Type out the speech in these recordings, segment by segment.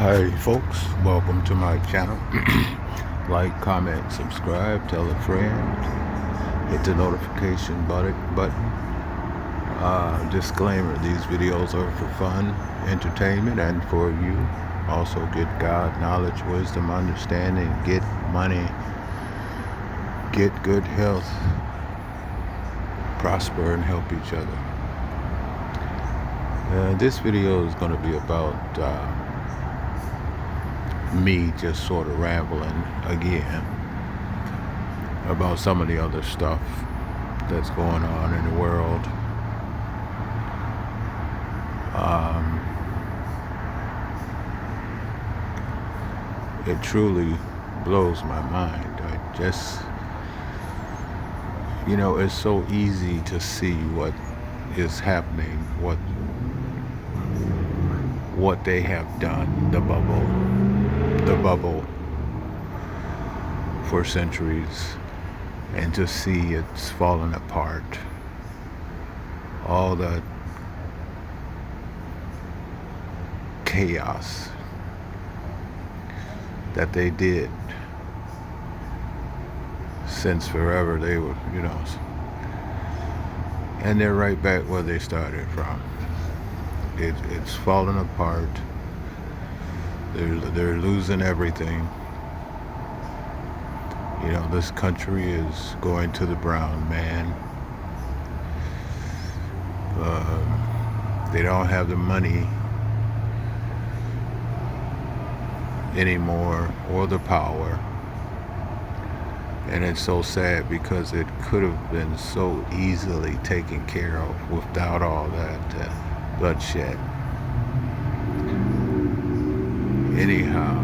Hi folks, welcome to my channel. Like, comment, subscribe, tell a friend, hit the notification button. Disclaimer, these videos are for fun, entertainment, and for you. Also get God, knowledge, wisdom, understanding, get money, get good health, prosper, and help each other. This video is going to be about me just sort of rambling again about some of the other stuff that's going on in the world. It truly blows my mind. I just, it's so easy to see what is happening, what they have done, the bubble for centuries, and to see it's falling apart. All the chaos that they did since forever, they were, and they're right back where they started from. It's falling apart. They're losing everything. This country is going to the brown man. They don't have the money anymore or the power. And it's so sad because it could have been so easily taken care of without all that bloodshed. Anyhow,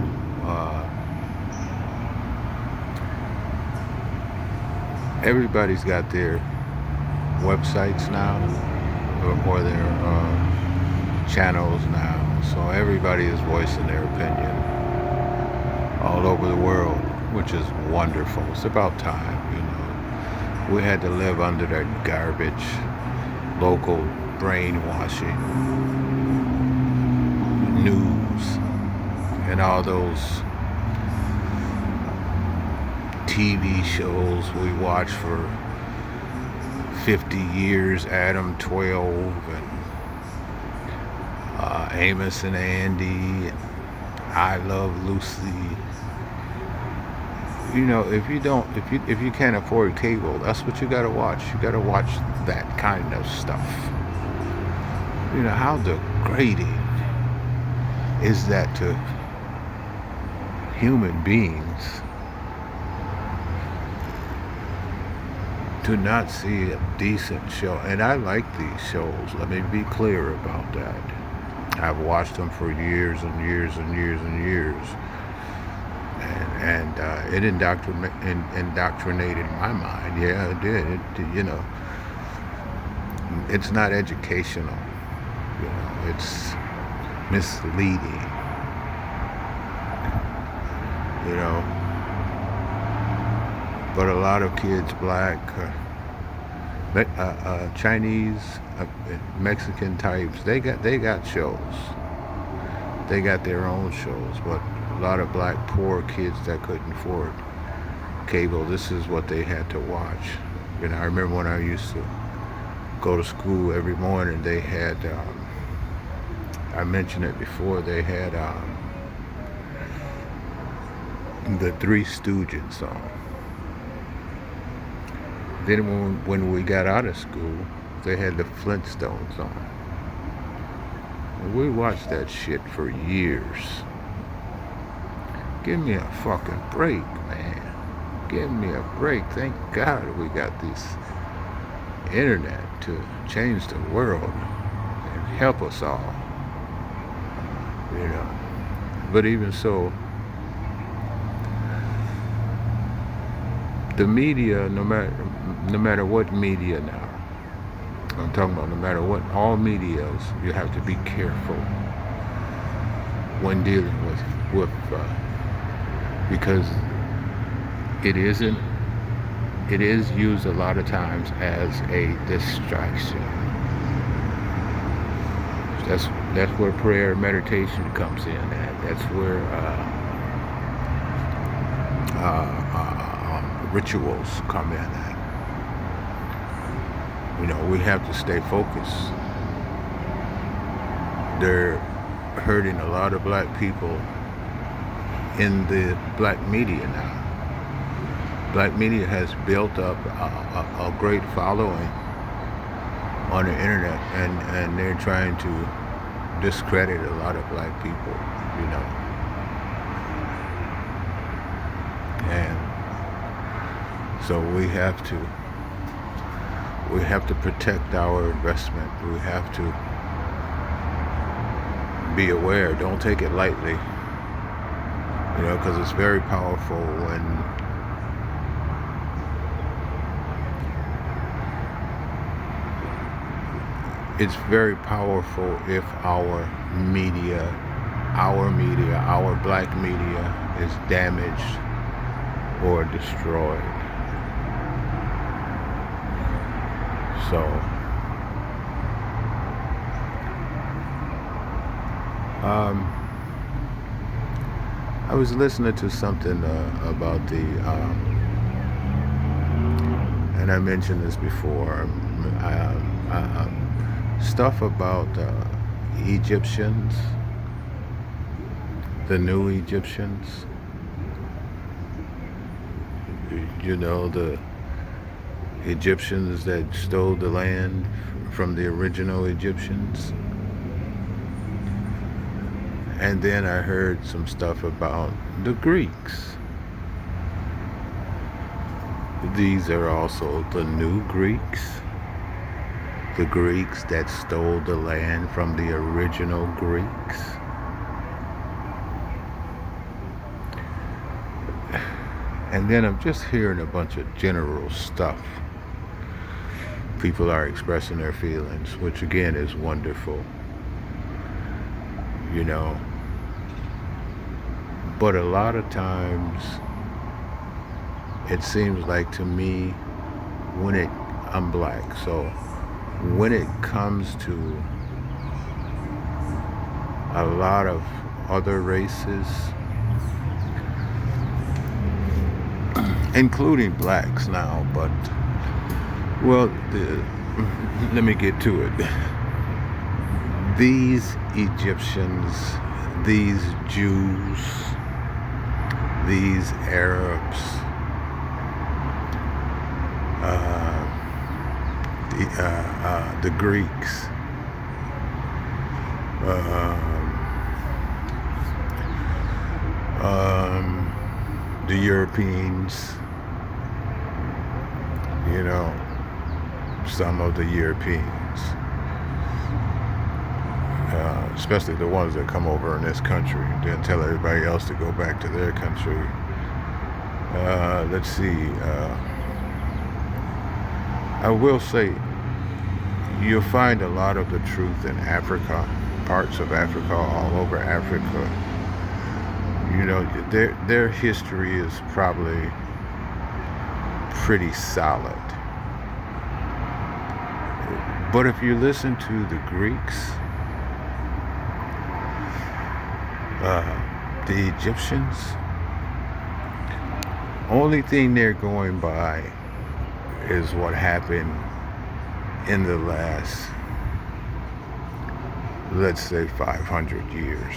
everybody's got their websites now, or their channels now, so everybody is voicing their opinion all over the world, which is wonderful. It's about time. We had to live under that garbage, local brainwashing, news, and all those TV shows we watched for 50 years, Adam 12 and Amos and Andy and I Love Lucy. If you can't afford cable, that's what you gotta watch. You gotta watch that kind of stuff. How degrading is that to human beings to not see a decent show? And I like these shows, let me be clear about that. I've watched them for years and years and years and years, and it indoctrinated my mind. Yeah, it did. It's not educational. It's misleading. But a lot of kids, black, Chinese, Mexican types, they got shows. They got their own shows, but a lot of black poor kids that couldn't afford cable, this is what they had to watch. I remember when I used to go to school every morning, they had, I mentioned it before, they had the Three Stooges song. Then when we got out of school, they had the Flintstones on. And we watched that shit for years. Give me a fucking break, man. Give me a break. Thank God we got this internet to change the world and help us all. But even so, the media, no matter what media now, I'm talking about no matter what, all medias, you have to be careful when dealing with because it is used a lot of times as a distraction. That's That's where prayer and meditation comes in at. That's where rituals come in at. You know, we have to stay focused. They're hurting a lot of black people in the black media now. Black media has built up a great following on the internet, and they're trying to discredit a lot of black people, you know. And so we have to protect our investment. We have to be aware. Don't take it lightly, you know, because it's very powerful when it's very powerful if our media, our black media is damaged or destroyed. So I was listening to something about the and I mentioned this before, stuff about Egyptians, the new Egyptians, you know, the Egyptians that stole the land from the original Egyptians. And then I heard some stuff about the Greeks. These are also the new Greeks. The Greeks that stole the land from the original Greeks. And then I'm just hearing a bunch of general stuff. People are expressing their feelings, which again is wonderful, you know. But a lot of times, it seems like to me, I'm black, so when it comes to a lot of other races, including blacks now, but, well, let me get to it. These Egyptians, these Jews, these Arabs, the Greeks, the Europeans, you know, some of the Europeans, especially the ones that come over in this country and then tell everybody else to go back to their country. Let's see, I will say you'll find a lot of the truth in Africa, parts of Africa, all over Africa. You know, their history is probably pretty solid. But if you listen to the Greeks, the Egyptians, only thing they're going by is what happened in the last, let's say, 500 years.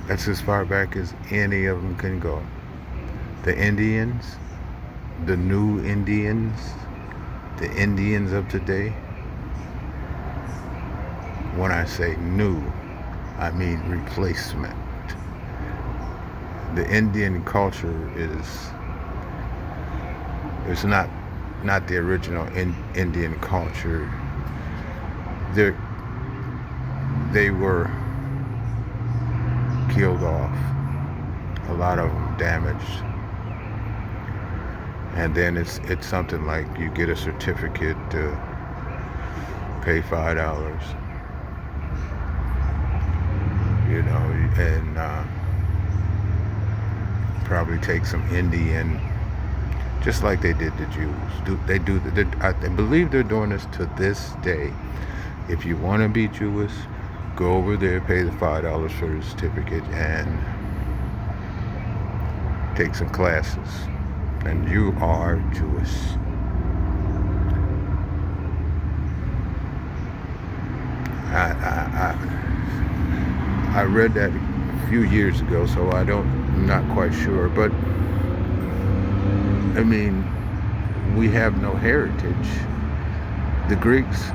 That's as far back as any of them can go. The Indians, the new Indians, the Indians of today. When I say new, I mean replacement. The Indian culture is not the original Indian culture. They were killed off, a lot of them damaged, and then it's something like you get a certificate to pay $5, you know, and probably take some Indian, just like they did the Jews. I believe they're doing this to this day. If you want to be Jewish, go over there, pay the $5 for the certificate, and take some classes. And you are Jewish. I read that a few years ago, so I'm not quite sure. But I mean, we have no heritage. The Greeks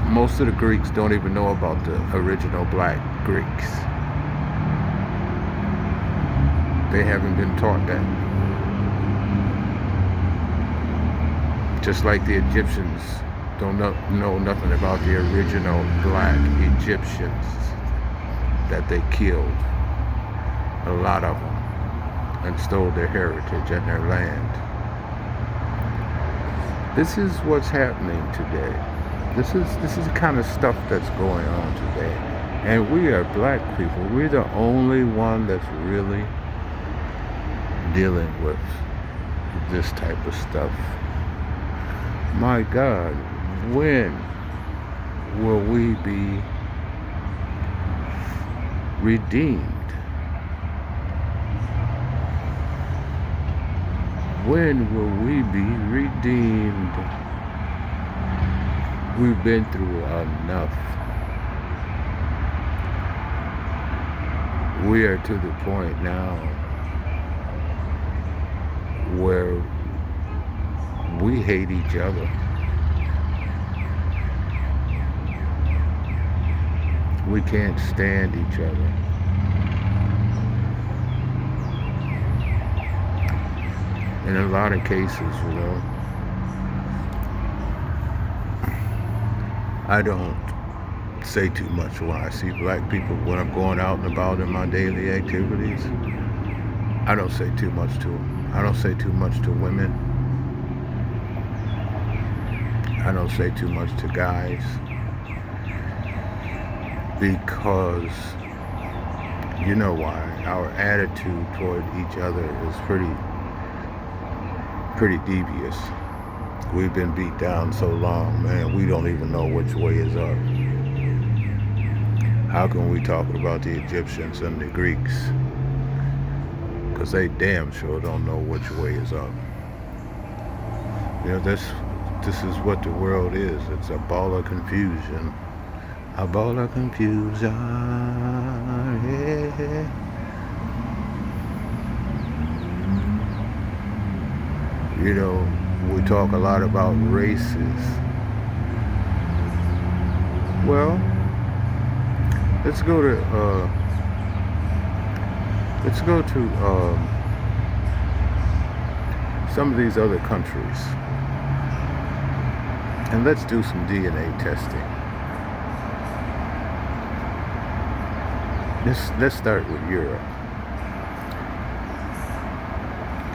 most of the Greeks don't even know about the original black Greeks. They haven't been taught that. Just like the Egyptians don't know nothing about the original black Egyptians that they killed, a lot of them, and stole their heritage and their land. This is what's happening today. This is the kind of stuff that's going on today. And we are black people. We're the only one that's really dealing with this type of stuff. My God, when will we be redeemed? When will we be redeemed? We've been through enough. We are to the point now where we hate each other. We can't stand each other. In a lot of cases, I don't say too much when I see black people, when I'm going out and about in my daily activities. I don't say too much to them. I don't say too much to women. I don't say too much to guys. Because, you know why? Our attitude toward each other is pretty devious. We've been beat down so long, man, we don't even know which way is up. How can we talk about the Egyptians and the Greeks? Because they damn sure don't know which way is up. This is what the world is. It's a ball of confusion. A ball of confusion, yeah. We talk a lot about races. Well, let's go to some of these other countries, and let's do some DNA testing. Let's start with Europe.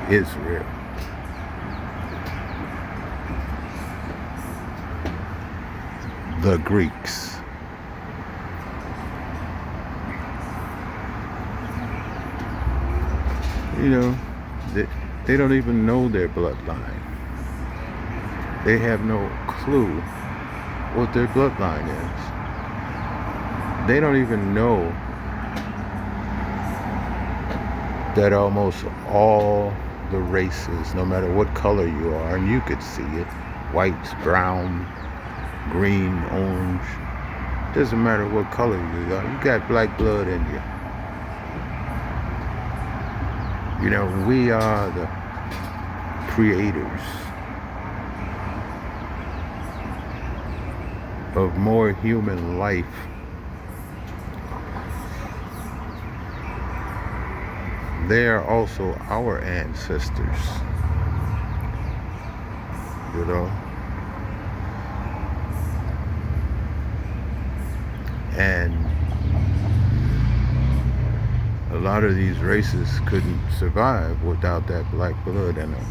Israel. The Greeks. They don't even know their bloodline. They have no clue what their bloodline is. They don't even know that almost all the races, no matter what color you are, and you could see it, whites, brown, green, orange, doesn't matter what color you are, you got black blood in you. We are the creators of more human life they are also our ancestors, and a lot of these races couldn't survive without that black blood in them.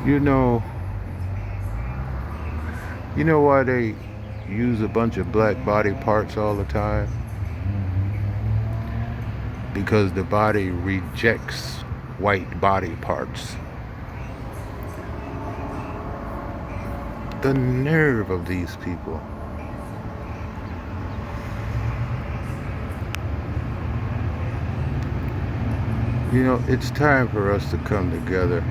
You know why they use a bunch of black body parts all the time? because the body rejects white body parts. The nerve of these people. You know, it's time for us to come together.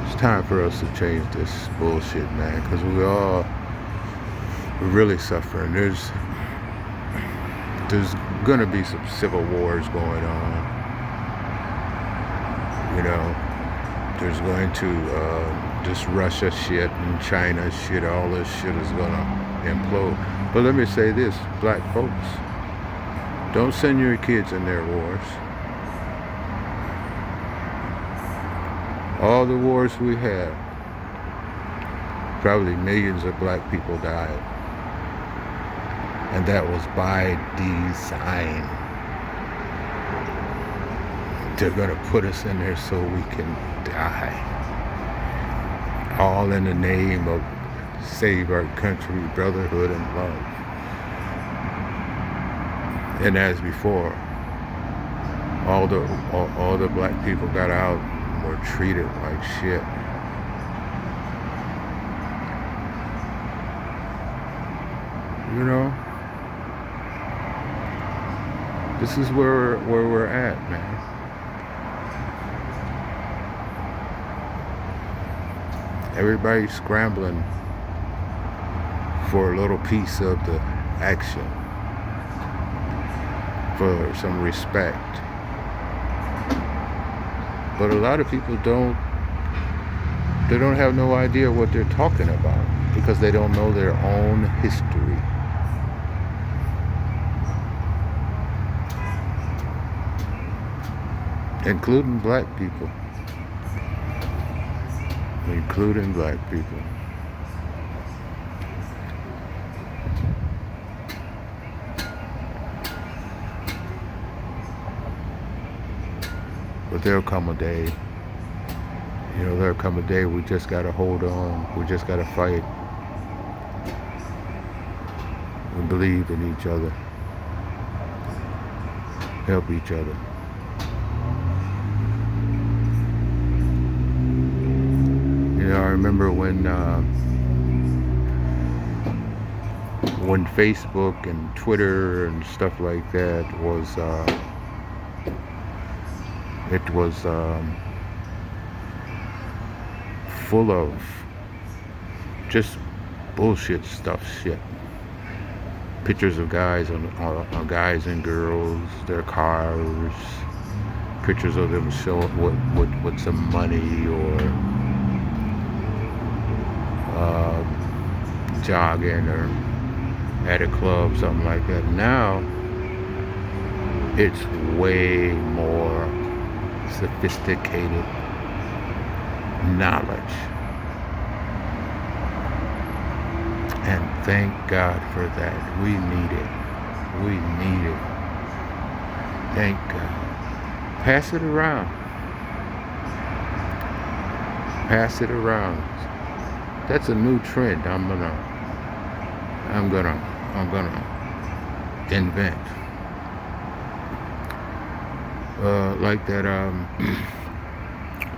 It's time for us to change this bullshit, man, because we're really suffering. There's gonna be some civil wars going on. You know, there's going to this Russia shit and China shit. All this shit is gonna implode. But let me say this, black folks, don't send your kids in their wars. All the wars we had, probably millions of black people died. And that was by design. They're gonna put us in there so we can die. All in the name of save our country, brotherhood, and love. And as before, all the black people got out and were treated like shit. You know, this is where we're at, man. Everybody's scrambling for a little piece of the action, for some respect. But a lot of people don't have no idea what they're talking about because they don't know their own history. Including black people. Including black people. But there'll come a day, you know, there'll come a day we just gotta hold on. We just gotta fight. We believe in each other. Help each other. You know, I remember when Facebook and Twitter and stuff like that was full of just bullshit stuff, shit. Pictures of guys on guys and girls, their cars, pictures of them showing with some money or jogging or at a club, something like that. Now it's way more sophisticated knowledge, and thank God for that. We need it. Thank God. Pass it around. That's a new trend I'm gonna invent. Like that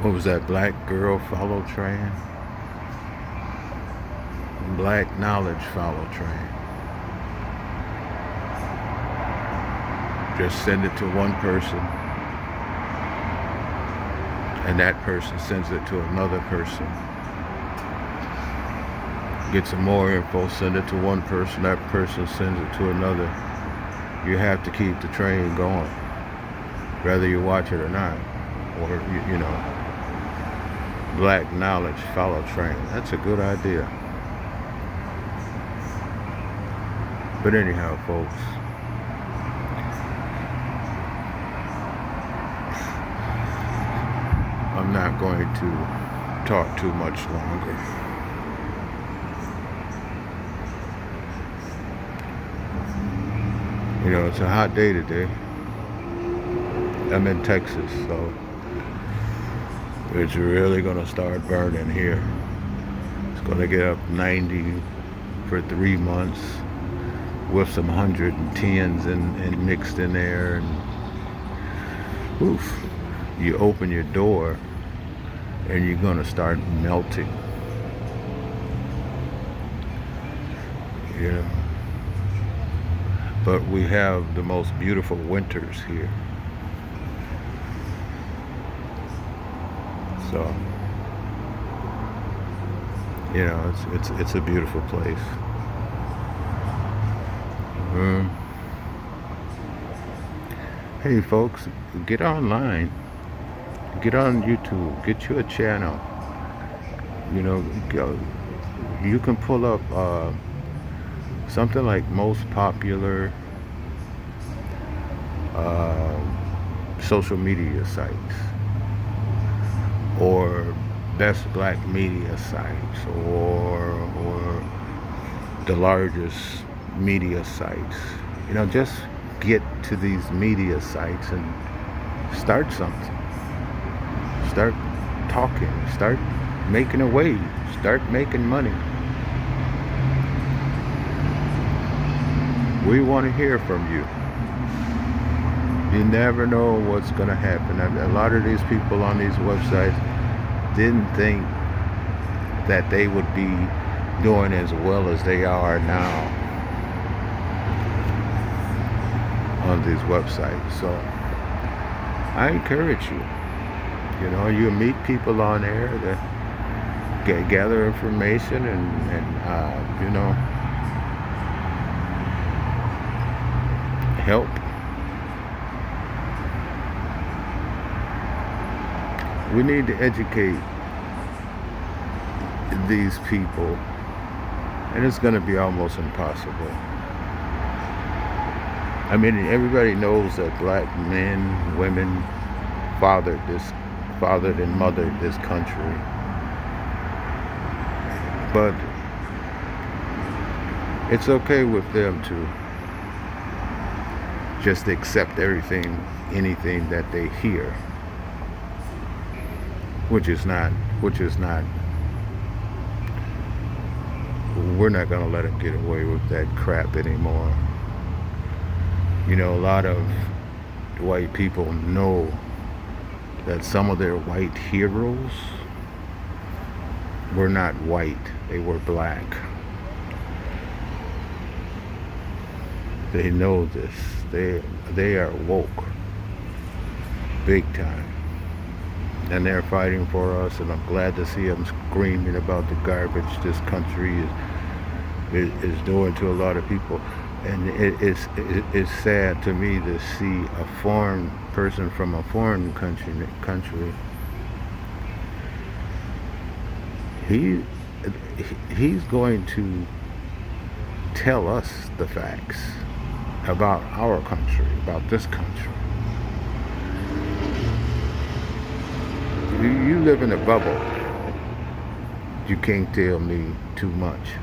what was that, black girl follow train? Black knowledge follow train. Just send it to one person, and that person sends it to another person. Get some more info, send it to one person, that person sends it to another. You have to keep the train going, whether you watch it or not. Or, you know, black knowledge follow train. That's a good idea. But anyhow, folks, I'm not going to talk too much longer. You know, it's a hot day today. I'm in Texas, so it's really gonna start burning here. It's gonna get up 90 for 3 months. with some 110s and mixed in there, and oof, you open your door and you're gonna start melting, you know. But we have the most beautiful winters here. So, you know, it's a beautiful place. Hey folks, get online, get on YouTube, get you a channel. You know, you can pull up something like most popular social media sites, or best black media sites, or the largest media sites. You know, just get to these media sites and start something. Start talking, start making a wage, start making money. We want to hear from you. You never know what's going to happen. A lot of these people on these websites didn't think that they would be doing as well as they are now on these websites. So I encourage you. You know, you meet people on there that gather information and you know, help. We need to educate these people, and it's going to be almost impossible. I mean, everybody knows that black men, women fathered and mothered this country, but it's okay with them to just accept anything that they hear, which is not, we're not going to let them get away with that crap anymore. You know, a lot of white people know that some of their white heroes were not white, they were black. They know this. They are woke, big time. And they're fighting for us, and I'm glad to see them screaming about the garbage this country is doing to a lot of people. And it's sad to me to see a foreign person from a foreign country. He's going to tell us the facts about our country, about this country. You live in a bubble. You can't tell me too much.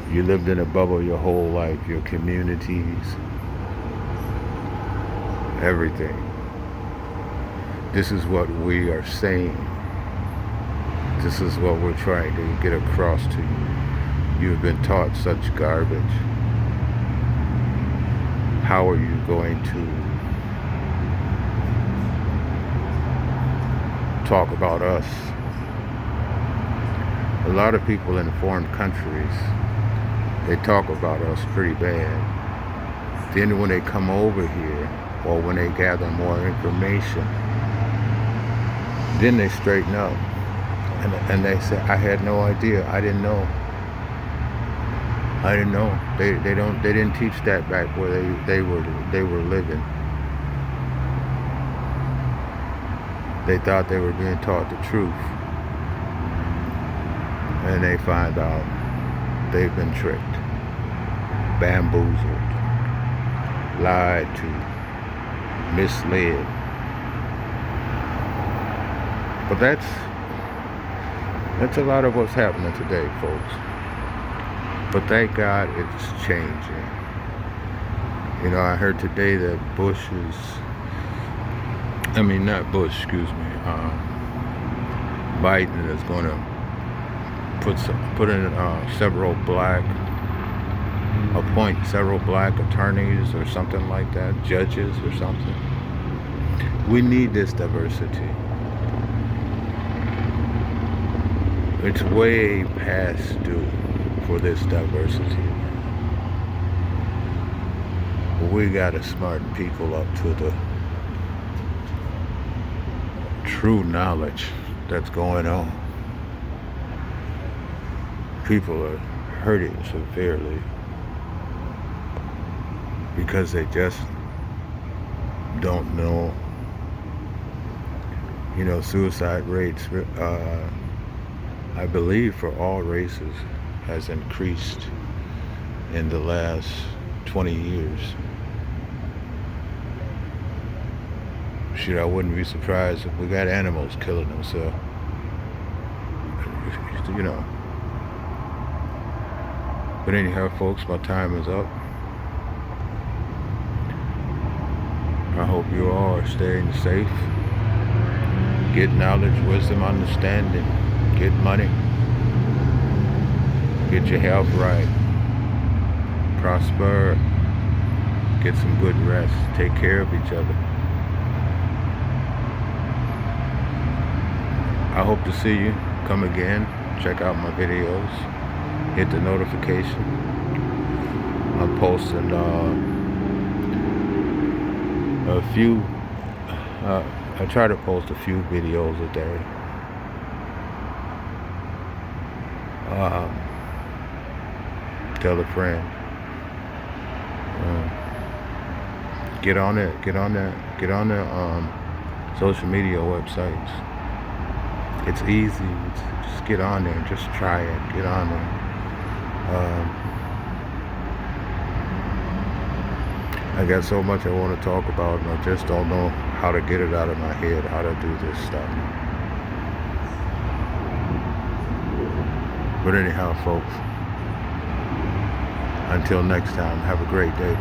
You lived in a bubble your whole life, your communities, everything. This is what we are saying. This is what we're trying to get across to you. You've been taught such garbage. How are you going to talk about us? A lot of people in foreign countries, they talk about us pretty bad. Then when they come over here, or when they gather more information, then they straighten up and they say, I had no idea, I didn't know. They didn't teach that back where they were living. They thought they were being taught the truth, and they find out they've been tricked, bamboozled, lied to, misled. But that's a lot of what's happening today, folks. But thank God it's changing. You know, I heard today that Biden is going to put in several black appoint several black attorneys or something like that, judges or something. We need this diversity. It's way past due for this diversity. We gotta smarten people up to the true knowledge that's going on. People are hurting severely because they just don't know. You know, suicide rates, I believe for all races, has increased in the last 20 years. Shit, I wouldn't be surprised if we got animals killing themselves. You know. But anyhow, folks, my time is up. I hope you all are staying safe. Get knowledge, wisdom, understanding. Get money. Get your health right. Prosper. Get some good rest. Take care of each other. I hope to see you. Come again. Check out my videos. Hit the notification. I'm posting a few. I try to post a few videos a day. Tell a friend. Get on it. Get on the social media websites. It's easy. Just get on there. Just try it. Get on there. I got so much I want to talk about, and I just don't know how to get it out of my head, how to do this stuff. But anyhow, folks, until next time, have a great day.